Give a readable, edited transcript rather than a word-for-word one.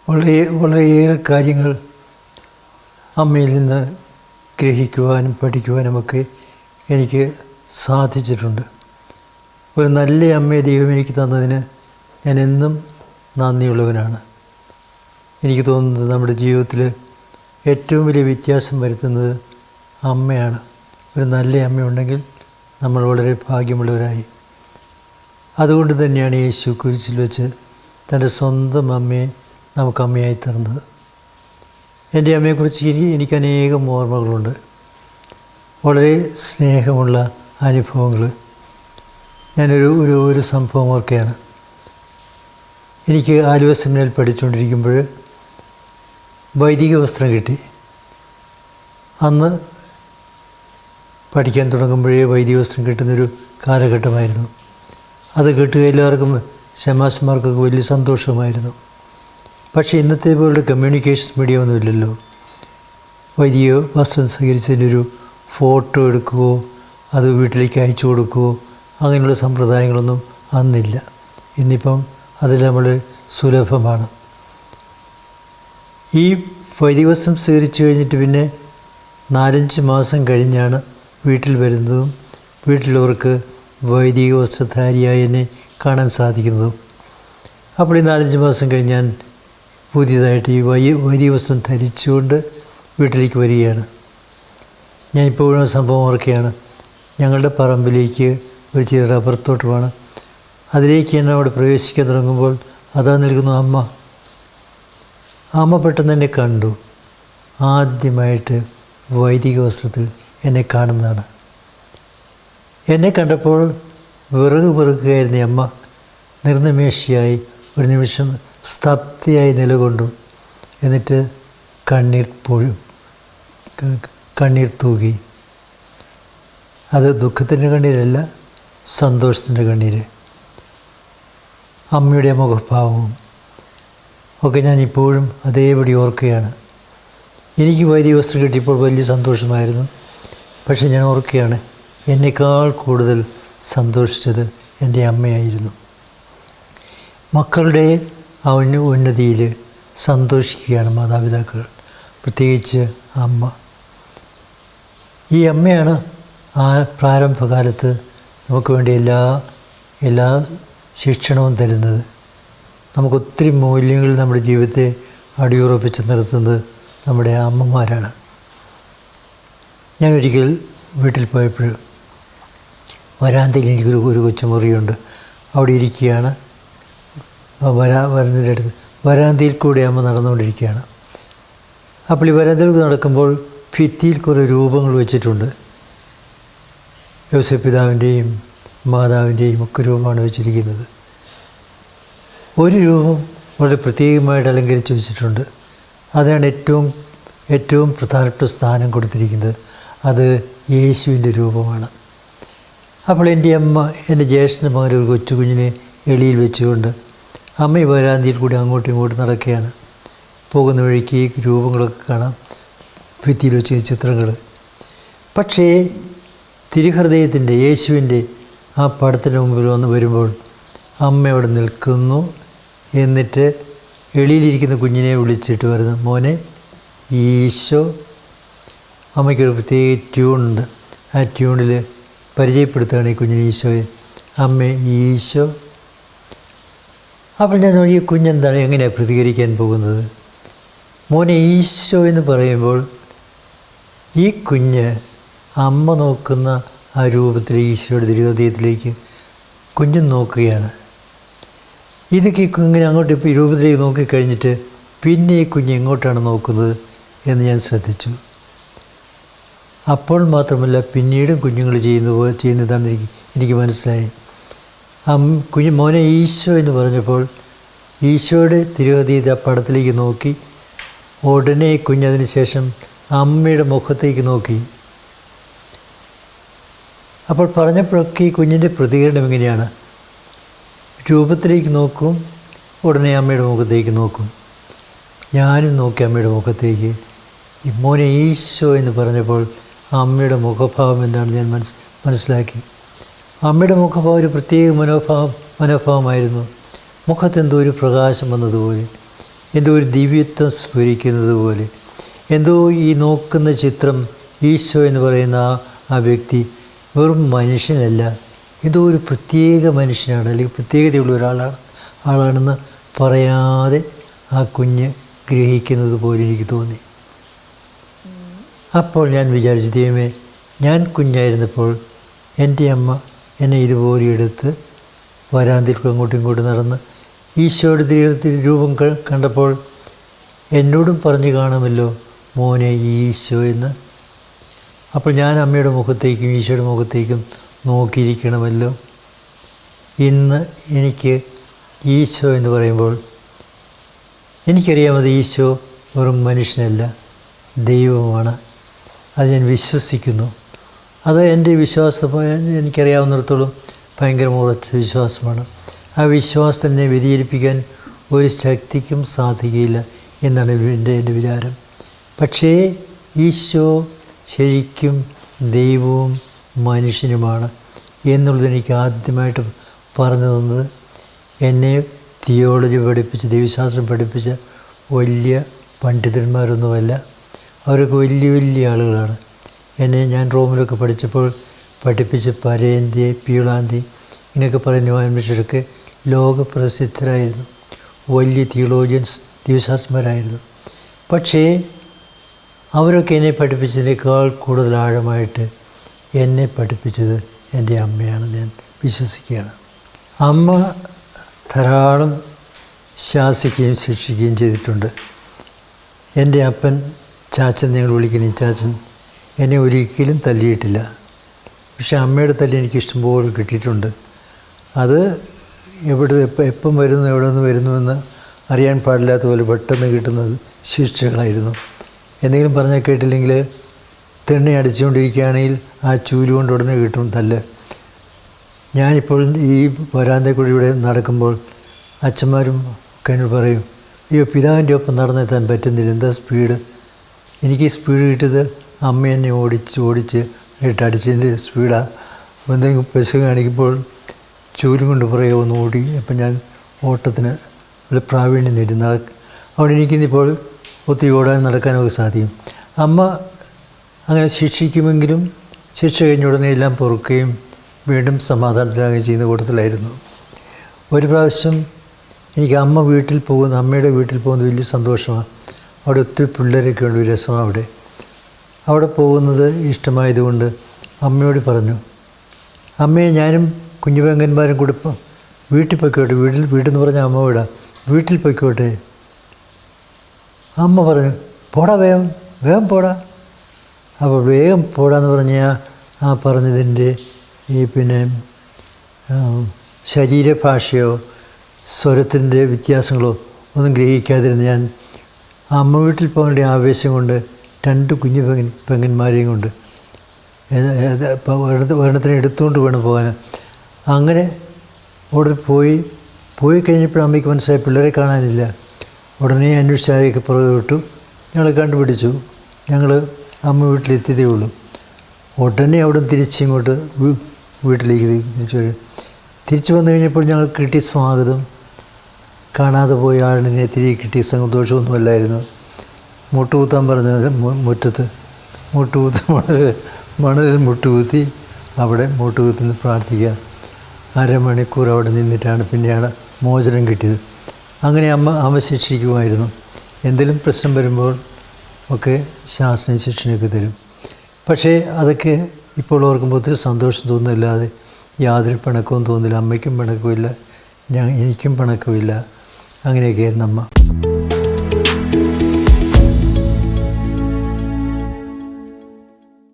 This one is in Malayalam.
വളരെയേറെ കാര്യങ്ങൾ അമ്മയിൽ നിന്ന് ഗ്രഹിക്കുവാനും പഠിക്കുവാനുമൊക്കെ എനിക്ക് സാധിച്ചിട്ടുണ്ട്. ഒരു നല്ല അമ്മയെ ദൈവം എനിക്ക് തന്നതിന് ഞാൻ എന്നും നന്ദിയുള്ളവനാണ്. എനിക്ക് തോന്നുന്നത് നമ്മുടെ ജീവിതത്തിൽ ഏറ്റവും വലിയ വ്യത്യാസം വരുത്തുന്നത് അമ്മയാണ്. ഒരു നല്ല അമ്മയുണ്ടെങ്കിൽ നമ്മൾ വളരെ ഭാഗ്യമുള്ളവരായി. അതുകൊണ്ട് തന്നെയാണ് യേശു കുരിശിൽ വെച്ച് തൻ്റെ സ്വന്തം അമ്മയെ നമുക്ക് അമ്മയായി തരുന്നത്. എൻ്റെ അമ്മയെക്കുറിച്ച് എനിക്ക് അനേകം ഓർമ്മകളുണ്ട്. വളരെ സ്നേഹമുള്ള അനുഭവങ്ങൾ. ഞാനൊരു സംഭവം ഓർക്കുകയാണ്. എനിക്ക് ആലുവ സെമിനാരിൽ പഠിച്ചുകൊണ്ടിരിക്കുമ്പോൾ വൈദിക വസ്ത്രം കിട്ടി. അന്ന് പഠിക്കാൻ തുടങ്ങുമ്പോഴേ വൈദിക വസ്ത്രം കിട്ടുന്നൊരു കാലഘട്ടമായിരുന്നു. അത് കിട്ടുക എല്ലാവർക്കും ശമാശന്മാർക്കൊക്കെ വലിയ സന്തോഷമായിരുന്നു. പക്ഷേ ഇന്നത്തെ പോലുള്ള കമ്മ്യൂണിക്കേഷൻസ് മീഡിയ ഒന്നുമില്ലല്ലോ. വൈദിക വസ്ത്രം സ്വീകരിച്ചതിൻ്റെ ഒരു ഫോട്ടോ എടുക്കുകയോ അത് വീട്ടിലേക്ക് അയച്ചു കൊടുക്കുകയോ അങ്ങനെയുള്ള സമ്പ്രദായങ്ങളൊന്നും അന്നില്ല. ഇന്നിപ്പം അതെല്ലാം വളരെ സുലഭമാണ്. ഈ വൈദിക വസ്ത്രം സ്വീകരിച്ചു കഴിഞ്ഞിട്ട് പിന്നെ 4-5 മാസം കഴിഞ്ഞാണ് വീട്ടിൽ വരുന്നതും വീട്ടിലുള്ളവർക്ക് വൈദിക വസ്ത്രധാരിയായി എന്നെ കാണാൻ സാധിക്കുന്നതും. അപ്പോൾ ഈ 4-5 മാസം കഴിഞ്ഞ് ഞാൻ പുതിയതായിട്ട് ഈ വൈദിക വസ്ത്രം ധരിച്ചുകൊണ്ട് വീട്ടിലേക്ക് വരികയാണ്. ഞാൻ ഇപ്പോഴും സംഭവം ഓർക്കുകയാണ്. ഞങ്ങളുടെ പറമ്പിലേക്ക് ഒരു ചെറിയ റബ്ബർ തോട്ടമാണ്. അതിലേക്ക് ഞാൻ അവിടെ പ്രവേശിക്കാൻ തുടങ്ങുമ്പോൾ അതാ നിൽക്കുന്നു അമ്മ. അമ്മ പെട്ടെന്ന് എന്നെ കണ്ടു. ആദ്യമായിട്ട് വൈദിക വസ്ത്രത്തിൽ എന്നെ കാണുന്നതാണ്. എന്നെ കണ്ടപ്പോൾ വിറക് പെറുക്കുകയായിരുന്ന അമ്മ നിർനിമേഷയായി ഒരു നിമിഷം സ്തബ്ധയായി നിലകൊണ്ടു. എന്നിട്ട് കണ്ണീർ തൂകി. അത് ദുഃഖത്തിൻ്റെ കണ്ണീരല്ല, സന്തോഷത്തിൻ്റെ കണ്ണീര്. അമ്മയുടെ മുഖഭാവവും ഒക്കെ ഞാനിപ്പോഴും അതേപടി ഓർക്കുകയാണ്. എനിക്ക് വൈദിക വസ്ത്രം കിട്ടിയപ്പോൾ വലിയ സന്തോഷമായിരുന്നു. പക്ഷേ ഞാൻ ഓർക്കുകയാണ്, എന്നേക്കാൾ കൂടുതൽ സന്തോഷിച്ചത് എൻ്റെ അമ്മയായിരുന്നു. മക്കളുടെ ആ ഉന്നതിയിൽ സന്തോഷിക്കുകയാണ് മാതാപിതാക്കൾ, പ്രത്യേകിച്ച് അമ്മ. ഈ അമ്മയാണ് ആ പ്രാരംഭകാലത്ത് നമുക്ക് വേണ്ടി എല്ലാ ശിക്ഷണവും തരുന്നത്. നമുക്കൊത്തിരി മൂല്യങ്ങൾ നമ്മുടെ ജീവിതത്തെ അടിയുറപ്പിച്ച് നിർത്തുന്നത് നമ്മുടെ അമ്മമാരാണ്. ഞാനൊരിക്കൽ വീട്ടിൽ പോയപ്പോൾ വരാന്തയിൽ എനിക്കൊരു കൊച്ചുമുറിയുണ്ട്. അവിടെ ഇരിക്കുകയാണ്. വരുന്നതിൻ്റെ അടുത്ത് വരാന്തയിൽ കൂടെ അമ്മ നടന്നുകൊണ്ടിരിക്കുകയാണ്. അപ്പോൾ ഈ വരാന്തയിൽ നടക്കുമ്പോൾ ഭിത്തിയിൽ കുറേ രൂപങ്ങൾ വെച്ചിട്ടുണ്ട്. യോസേപ്പ് പിതാവിൻ്റെയും മാതാവിൻ്റെയും ഒക്കെ രൂപമാണ് വെച്ചിരിക്കുന്നത്. ഒരു രൂപം വളരെ പ്രത്യേകമായിട്ട് അലങ്കരിച്ച് വെച്ചിട്ടുണ്ട്. അതിനാണ് ഏറ്റവും പ്രധാനപ്പെട്ട സ്ഥാനം കൊടുത്തിരിക്കുന്നത്. അത് യേശുവിൻ്റെ രൂപമാണ്. അപ്പോൾ എൻ്റെ അമ്മ എൻ്റെ ജ്യേഷ്ഠൻ്റെ മകൻ ഒരു കൊച്ചു കുഞ്ഞിനെ എളിയിൽ വെച്ചുകൊണ്ട് അമ്മ ഈ വരാന്തിയിൽ കൂടി അങ്ങോട്ടും ഇങ്ങോട്ടും നടക്കുകയാണ്. പോകുന്ന വഴിക്ക് ഈ രൂപങ്ങളൊക്കെ കാണാം, ഭിത്തിയിൽ വെച്ച ചിത്രങ്ങൾ. പക്ഷേ തിരുഹൃദയത്തിൻ്റെ യേശുവിൻ്റെ ആ പടത്തിന് മുമ്പിൽ വരുമ്പോൾ അമ്മ അവിടെ നിൽക്കുന്നു. എന്നിട്ട് എളിയിലിരിക്കുന്ന കുഞ്ഞിനെ വിളിച്ചിട്ട് വരുന്നു, മോനെ ഈശോ. അമ്മയ്ക്കൊരു പ്രത്യേക ട്യൂണുണ്ട്. ആ ട്യൂണിൽ പരിചയപ്പെടുത്തുകയാണ് ഈ കുഞ്ഞിനെ ഈശോയെ. അമ്മ ഈശോ. അപ്പോൾ ഞാൻ ഈ കുഞ്ഞെന്താണ് എങ്ങനെയാണ് പ്രതികരിക്കാൻ പോകുന്നത്? മോനെ ഈശോ എന്ന് പറയുമ്പോൾ ഈ കുഞ്ഞ് അമ്മ നോക്കുന്ന ആ രൂപത്തിൽ ഈശോയുടെ തിരുഹൃദയത്തിലേക്ക് കുഞ്ഞും നോക്കുകയാണ്. ഇതൊക്കെ ഇങ്ങനെ അങ്ങോട്ട് ഇപ്പോൾ ഈ രൂപത്തിലേക്ക് നോക്കിക്കഴിഞ്ഞിട്ട് പിന്നെ ഈ കുഞ്ഞ് എങ്ങോട്ടാണ് നോക്കുന്നത് എന്ന് ഞാൻ ശ്രദ്ധിച്ചു. അപ്പോൾ മാത്രമല്ല പിന്നീടും കുഞ്ഞുങ്ങൾ ചെയ്യുന്നതാണ് എനിക്ക് മനസ്സിലായി. മോനെ ഈശോ എന്ന് പറഞ്ഞപ്പോൾ ഈശോയുടെ തിരുഹൃദയത്തെ ആ പടത്തിലേക്ക് നോക്കി. ഉടനെ കുഞ്ഞതിന് ശേഷം അമ്മയുടെ മുഖത്തേക്ക് നോക്കി. അപ്പോൾ പറഞ്ഞപ്പോഴൊക്കെ ഈ കുഞ്ഞിൻ്റെ പ്രതികരണം എങ്ങനെയാണ്? രൂപത്തിലേക്ക് നോക്കും, ഉടനെ അമ്മയുടെ മുഖത്തേക്ക് നോക്കും. ഞാനും നോക്കി അമ്മയുടെ മുഖത്തേക്ക്. ഈ മോനെ ഈശോ എന്ന് പറഞ്ഞപ്പോൾ അമ്മയുടെ മുഖഭാവം എന്താണ് ഞാൻ മനസ്സിലാക്കി. അമ്മയുടെ മുഖഭാവം ഒരു പ്രത്യേക മനോഭാവമായിരുന്നു. മുഖത്തെന്തോ ഒരു പ്രകാശം വന്നതുപോലെ. എന്തോ ഒരു ദിവ്യത്വം സ്ഫുരിക്കുന്നത് പോലെ, എന്തോ ഈ നോക്കുന്ന ചിത്രം ഈശോ എന്ന് പറയുന്ന ആ വ്യക്തി വെറും മനുഷ്യനല്ല, എന്തോ ഒരു പ്രത്യേക മനുഷ്യനാണ്, അല്ലെങ്കിൽ പ്രത്യേകതയുള്ള ആളാണെന്ന് പറയാതെ ആ കുഞ്ഞ് ഗ്രഹിക്കുന്നത് പോലെ എനിക്ക് തോന്നി. അപ്പോൾ ഞാൻ വിചാരിച്ചു, ദൈവമേ, ഞാൻ കുഞ്ഞായിരുന്നപ്പോൾ എൻ്റെ അമ്മ എന്നെ ഇതുപോലെ എടുത്ത് വരാന്തിൽ അങ്ങോട്ടും ഇങ്ങോട്ടും നടന്ന് ഈശോയുടെ രൂപം കണ്ടപ്പോൾ എന്നോടും പറഞ്ഞു കാണുമല്ലോ, മോനെ ഈശോ എന്ന്. അപ്പോൾ ഞാൻ അമ്മയുടെ മുഖത്തേക്കും ഈശോയുടെ മുഖത്തേക്കും നോക്കിയിരിക്കണമല്ലോ. ഇന്ന് എനിക്ക് ഈശോ എന്ന് പറയുമ്പോൾ എനിക്കറിയാമത് ഈശോ വെറും മനുഷ്യനല്ല, ദൈവമാണ്. അത് ഞാൻ വിശ്വസിക്കുന്നു. അത് എൻ്റെ വിശ്വാസം, എനിക്കറിയാവുന്നിടത്തോളം ഭയങ്കര ഉറച്ച വിശ്വാസമാണ്. ആ വിശ്വാസത്തിനെ വ്യതിചലിപ്പിക്കാൻ ഒരു ശക്തിക്കും സാധിക്കുകയില്ല എന്നാണ് എൻ്റെ വിചാരം. പക്ഷേ ഈശോ ശരിക്കും ദൈവവും മനുഷ്യനുമാണ് എന്നുള്ളത് എനിക്ക് ആദ്യമായിട്ട് പറഞ്ഞു തന്നത് എന്നെ തിയോളജി പഠിപ്പിച്ച് ദൈവശാസ്ത്രം പഠിപ്പിച്ച വലിയ പണ്ഡിതന്മാരൊന്നുമല്ല. അവരൊക്കെ വലിയ വലിയ ആളുകളാണ്. ഞാൻ റോമിലൊക്കെ പഠിച്ചപ്പോൾ പഠിപ്പിച്ച് പരേന്തി, പ്യൂളാന്തി ഇങ്ങനെയൊക്കെ പറയുന്ന മനുഷ്യരൊക്കെ ലോകപ്രസിദ്ധരായിരുന്നു, വലിയ തിയോളജിയൻസ്, ദൈവശാസ്ത്രന്മാരായിരുന്നു. പക്ഷേ അവരൊക്കെ എന്നെ പഠിപ്പിച്ചതിനേക്കാൾ കൂടുതൽ ആഴമായിട്ട് എന്നെ പഠിപ്പിച്ചത് എൻ്റെ അമ്മയാണെന്ന് ഞാൻ വിശ്വസിക്കുകയാണ്. അമ്മ ധാരാളം ശാസിക്കുകയും ശിക്ഷിക്കുകയും ചെയ്തിട്ടുണ്ട്. എൻ്റെ അപ്പൻ, ചാച്ചൻ ഞങ്ങൾ വിളിക്കുന്ന ഈ ചാച്ചൻ, എന്നെ ഒരിക്കലും തല്ലിയിട്ടില്ല. പക്ഷെ അമ്മയുടെ തല്ലി എനിക്ക് ഇഷ്ടംപോലെ കിട്ടിയിട്ടുണ്ട്. അത് എപ്പം വരുന്നു, എവിടെ നിന്ന് വരുന്നുവെന്ന് അറിയാൻ പാടില്ലാത്ത പോലെ പെട്ടെന്ന് കിട്ടുന്നത് ശിക്ഷകളായിരുന്നു. എന്തെങ്കിലും പറഞ്ഞാൽ കേട്ടില്ലെങ്കിൽ തെണ്ണി അടിച്ചുകൊണ്ടിരിക്കുകയാണെങ്കിൽ ആ ചൂല് കൊണ്ട് ഉടനെ കിട്ടും തല്ല്. ഞാനിപ്പോൾ ഈ വരാന്തയിൽ കൂടി ഇവിടെ നടക്കുമ്പോൾ അച്ഛന്മാരും ഒക്കെ എന്നോട് പറയും, അയ്യോ പിതാവിൻ്റെ ഒപ്പം നടന്നെത്താൻ പറ്റുന്നില്ല, എന്താ സ്പീഡ്. എനിക്ക് ഈ സ്പീഡ് കിട്ടിയത് അമ്മ എന്നെ ഓടിച്ച് ഇട്ടടിച്ചതിൻ്റെ സ്പീഡാണ്. എന്തെങ്കിലും പശു കാണിക്കുമ്പോൾ ചൂലും കൊണ്ട് പുറകെ ഒന്ന് ഓടി. അപ്പം ഞാൻ ഓട്ടത്തിന് ഒരു പ്രാവീണ്യം നേടി അവിടെ എനിക്കിന്നിപ്പോൾ ഒത്തിരി ഓടാനും നടക്കാനൊക്കെ സാധിക്കും. അമ്മ അങ്ങനെ ശിക്ഷിക്കുമെങ്കിലും ശിക്ഷ കഴിഞ്ഞ ഉടനെ എല്ലാം പൊറുക്കുകയും വീണ്ടും സമാധാനത്തിലാകുകയും ചെയ്യുന്ന കൂട്ടത്തിലായിരുന്നു. ഒരു പ്രാവശ്യം എനിക്ക് അമ്മയുടെ വീട്ടിൽ പോകുന്നത് വലിയ സന്തോഷമാണ്. അവിടെ ഒത്തിരി പിള്ളേരൊക്കെ ഉണ്ട്, രസമാണ്. അവിടെ പോകുന്നത് ഇഷ്ടമായതുകൊണ്ട് അമ്മയോട് പറഞ്ഞു, അമ്മയെ ഞാനും കുഞ്ഞു പെങ്ങന്മാരും കൂടി വീട്ടിൽ പൊയ്ക്കോട്ടെ. വീട്ടിൽ പറഞ്ഞാൽ അമ്മ വിടാം, വീട്ടിൽ പൊയ്ക്കോട്ടെ. അമ്മ പറഞ്ഞു, പോടാ, വേഗം പോടാ. അപ്പോൾ വേഗം പോടാന്ന് പറഞ്ഞാൽ ആ പറഞ്ഞതിൻ്റെ ഈ ശരീരഭാഷയോ സ്വരത്തിൻ്റെ വ്യത്യാസങ്ങളോ ഒന്നും ഗ്രഹിക്കാതിരുന്ന് ഞാൻ അമ്മ വീട്ടിൽ പോകേണ്ട ആവേശം കൊണ്ട് 2 കുഞ്ഞു പെങ്ങന്മാരെയും കൊണ്ട് ഒരെണ്ണത്തിനെ എടുത്തുകൊണ്ട് വേണം പോകാൻ. അങ്ങനെ അവിടെ പോയി കഴിഞ്ഞപ്പോൾ അമ്മയ്ക്ക് മനസ്സിലായി പിള്ളേരെ കാണാനില്ല. ഉടനെ അന്വേഷിച്ചാരെയൊക്കെ പുറകെ വിട്ടു. ഞങ്ങൾ കണ്ടുപിടിച്ചു. ഞങ്ങൾ അമ്മ വീട്ടിലെത്തിയതേ ഉള്ളൂ. ഉടനെ അവിടെ തിരിച്ചിങ്ങോട്ട് വീട്ടിലേക്ക് തിരിച്ചു വന്നു കഴിഞ്ഞപ്പോൾ ഞങ്ങൾക്ക് കിട്ടിയ സ്വാഗതം കാണാതെ പോയ ആളിനെ തിരികെ കിട്ടിയ സന്തോഷമൊന്നുമല്ലായിരുന്നു. മുട്ടുകുത്താൻ പറഞ്ഞത് മുറ്റത്ത് മണലിൽ മുട്ടുകുത്തി അവിടെ മുട്ടുകുത്തി പ്രാർത്ഥിക്കുക. അരമണിക്കൂർ അവിടെ നിന്നിട്ടാണ് പിന്നെയാണ് മോചനം കിട്ടിയത്. അങ്ങനെ അമ്മ ശിക്ഷിക്കുമായിരുന്നു. എന്തെങ്കിലും പ്രശ്നം വരുമ്പോൾ ഒക്കെ ശാസന ശിക്ഷണയൊക്കെ തരും. പക്ഷേ അതൊക്കെ ഇപ്പോൾ ഓർക്കുമ്പോൾ ഒത്തിരി സന്തോഷം തോന്നുന്നില്ലാതെ യാതൊരു പിണക്കവും തോന്നില്ല. അമ്മയ്ക്കും പിണക്കമില്ല, എനിക്കും പിണക്കമില്ല. അങ്ങനെയൊക്കെയായിരുന്നു അമ്മ.